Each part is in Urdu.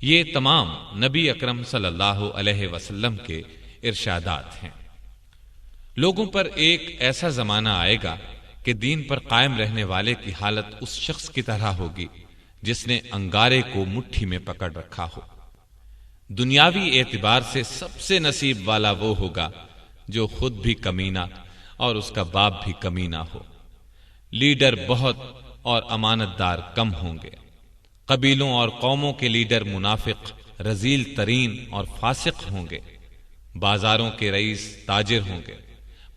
یہ تمام نبی اکرم صلی اللہ علیہ وسلم کے ارشادات ہیں۔ لوگوں پر ایک ایسا زمانہ آئے گا کہ دین پر قائم رہنے والے کی حالت اس شخص کی طرح ہوگی جس نے انگارے کو مٹھی میں پکڑ رکھا ہو۔ دنیاوی اعتبار سے سب سے نصیب والا وہ ہوگا جو خود بھی کمینہ اور اس کا باپ بھی کمینہ ہو۔ لیڈر بہت اور امانت دار کم ہوں گے۔ قبیلوں اور قوموں کے لیڈر منافق، رذیل ترین اور فاسق ہوں گے۔ بازاروں کے رئیس تاجر ہوں گے۔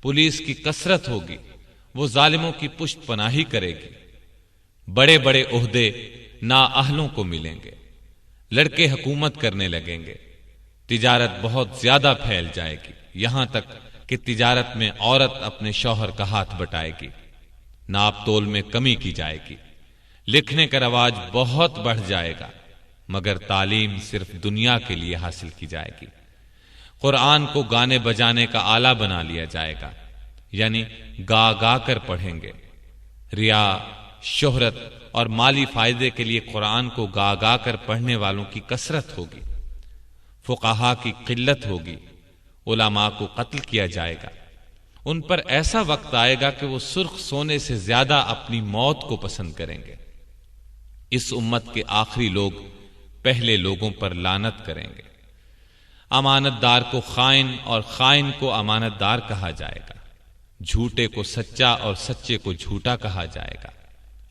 پولیس کی کثرت ہوگی، وہ ظالموں کی پشت پناہی کرے گی۔ بڑے بڑے عہدے نااہلوں کو ملیں گے۔ لڑکے حکومت کرنے لگیں گے۔ تجارت بہت زیادہ پھیل جائے گی، یہاں تک کہ تجارت میں عورت اپنے شوہر کا ہاتھ بٹائے گی۔ ناپ تول میں کمی کی جائے گی۔ لکھنے کا رواج بہت بڑھ جائے گا، مگر تعلیم صرف دنیا کے لیے حاصل کی جائے گی۔ قرآن کو گانے بجانے کا آلہ بنا لیا جائے گا، یعنی گا گا کر پڑھیں گے۔ ریا، شہرت اور مالی فائدے کے لیے قرآن کو گا گا کر پڑھنے والوں کی کثرت ہوگی۔ فقہا کی قلت ہوگی۔ علماء کو قتل کیا جائے گا۔ ان پر ایسا وقت آئے گا کہ وہ سرخ سونے سے زیادہ اپنی موت کو پسند کریں گے۔ اس امت کے آخری لوگ پہلے لوگوں پر لعنت کریں گے۔ امانت دار کو خائن اور خائن کو امانت دار کہا جائے گا۔ جھوٹے کو سچا اور سچے کو جھوٹا کہا جائے گا۔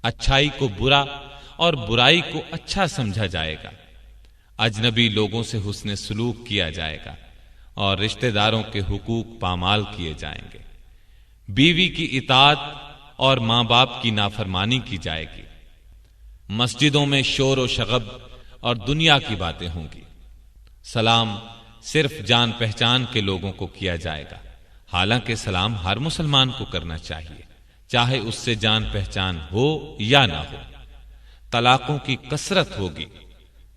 اچھائی کو برا اور برائی کو اچھا سمجھا جائے گا۔ اجنبی لوگوں سے حسن سلوک کیا جائے گا اور رشتہ داروں کے حقوق پامال کیے جائیں گے۔ بیوی کی اطاعت اور ماں باپ کی نافرمانی کی جائے گی۔ مسجدوں میں شور و شغب اور دنیا کی باتیں ہوں گی۔ سلام صرف جان پہچان کے لوگوں کو کیا جائے گا، حالانکہ سلام ہر مسلمان کو کرنا چاہیے، چاہے اس سے جان پہچان ہو یا نہ ہو۔ طلاقوں کی کثرت ہوگی۔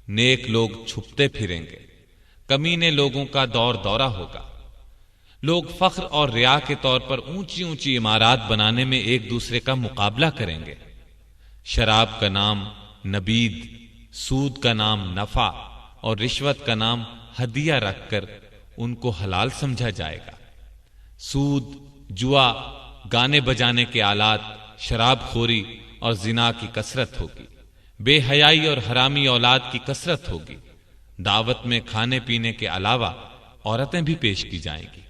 نیک لوگ چھپتے پھریں گے۔ کمینے لوگوں کا دور دورہ ہوگا۔ لوگ فخر اور ریا کے طور پر اونچی اونچی عمارات بنانے میں ایک دوسرے کا مقابلہ کریں گے۔ شراب کا نام نبید، سود کا نام نفع اور رشوت کا نام ہدیہ رکھ کر ان کو حلال سمجھا جائے گا۔ سود، جوا، گانے بجانے کے آلات، شراب خوری اور زنا کی کثرت ہوگی۔ بے حیائی اور حرامی اولاد کی کثرت ہوگی۔ دعوت میں کھانے پینے کے علاوہ عورتیں بھی پیش کی جائیں گی۔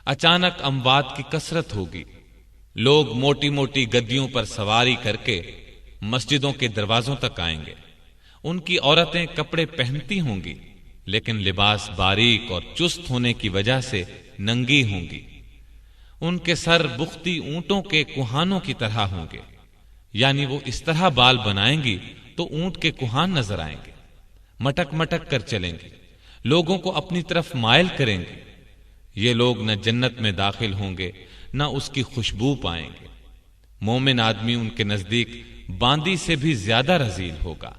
اچانک اموات کی کثرت ہوگی۔ لوگ موٹی موٹی گدیوں پر سواری کر کے مسجدوں کے دروازوں تک آئیں گے۔ ان کی عورتیں کپڑے پہنتی ہوں گی، لیکن لباس باریک اور چست ہونے کی وجہ سے ننگی ہوں گی۔ ان کے سر بختی اونٹوں کے کوہانوں کی طرح ہوں گے، یعنی وہ اس طرح بال بنائیں گی تو اونٹ کے کوہان نظر آئیں گے۔ مٹک مٹک کر چلیں گے، لوگوں کو اپنی طرف مائل کریں گے۔ یہ لوگ نہ جنت میں داخل ہوں گے نہ اس کی خوشبو پائیں گے۔ مومن آدمی ان کے نزدیک باندی سے بھی زیادہ رذیل ہوگا۔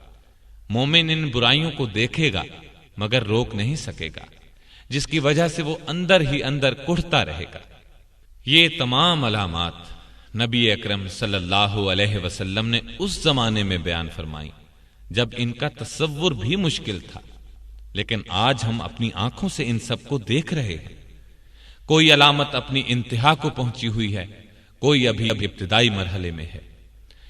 مومن ان برائیوں کو دیکھے گا مگر روک نہیں سکے گا، جس کی وجہ سے وہ اندر ہی اندر کڑھتا رہے گا۔ یہ تمام علامات نبی اکرم صلی اللہ علیہ وسلم نے اس زمانے میں بیان فرمائی جب ان کا تصور بھی مشکل تھا، لیکن آج ہم اپنی آنکھوں سے ان سب کو دیکھ رہے ہیں۔ کوئی علامت اپنی انتہا کو پہنچی ہوئی ہے، کوئی ابھی ابتدائی مرحلے میں ہے۔